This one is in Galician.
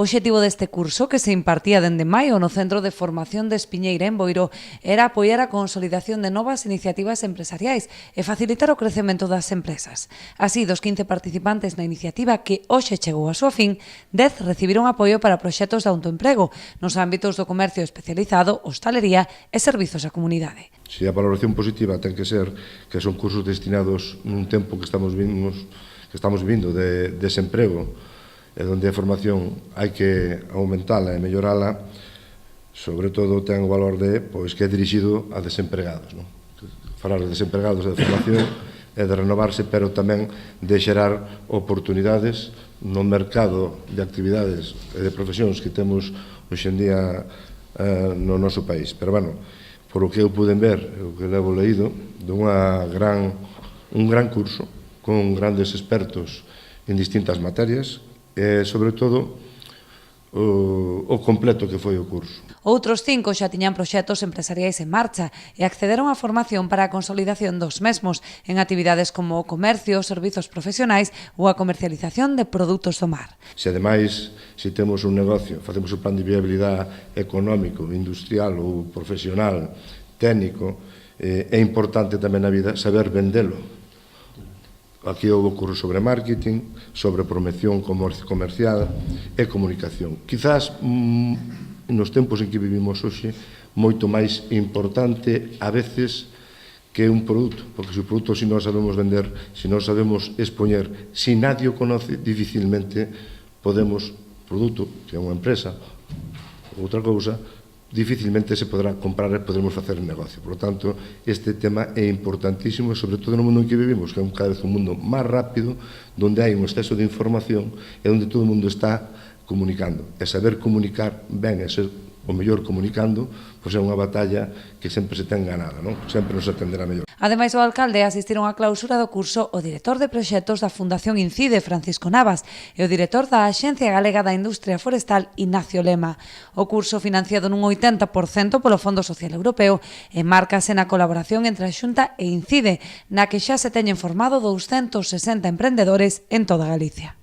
O obxectivo deste curso, que se impartía dende maio no Centro de Formación de Espiñeira en Boiro, era apoiar a consolidación de novas iniciativas empresariais e facilitar o crecemento das empresas. Así, dos 15 participantes na iniciativa que hoxe chegou a súa fin, 10 recibiron apoio para proxectos de autoemprego nos ámbitos do comercio especializado, hostalería e servizos á comunidade. Se a valoración positiva ten que ser que son cursos destinados nun tempo que estamos vivindo de desemprego, e onde a formación hai que aumentala e mellorala, sobre todo ten o valor de que é dirixido a desempregados. Falar de desempregados e de formación é de renovarse, pero tamén de xerar oportunidades no mercado de actividades e de profesións que temos hoxe en día no noso país. Pero, bueno, por o que eu pude ver, o que levo leído, un gran curso con grandes expertos en distintas materias, e, sobre todo, o completo que foi o curso. Outros 5 xa tiñan proxectos empresariais en marcha e accederon á formación para a consolidación dos mesmos en actividades como o comercio, servizos profesionais ou a comercialización de produtos do mar. Se, ademais, se temos un negocio, facemos o plan de viabilidade económico, industrial ou profesional, técnico, é importante tamén na vida saber vendelo. Aquí houve curso sobre marketing, sobre promoción comercial e comunicación. Quizás, nos tempos en que vivimos hoxe, moito máis importante a veces que un produto, porque se o produto se non sabemos vender, se non sabemos expoñer, se nadie o conoce, dificilmente podemos, produto, que é unha empresa, ou outra cousa, dificilmente se poderá comprar e poderemos facer negocio. Por lo tanto, este tema é importantísimo, sobre todo no mundo en que vivimos, que é cada vez un mundo máis rápido, onde hai un exceso de información e onde todo o mundo está comunicando. E saber comunicar ben e ser o mellor comunicando, pois é unha batalla que sempre se ten ganada, non? Sempre nos atenderá mellor. Ademais, o alcalde asistiron á clausura do curso o director de proxectos da Fundación Incide, Francisco Navas, e o director da Axencia Galega da Industria Forestal, Ignacio Lema. O curso, financiado nun 80% polo Fondo Social Europeo, enmárcase na colaboración entre a Xunta e Incide, na que xa se teñen formado 260 emprendedores en toda Galicia.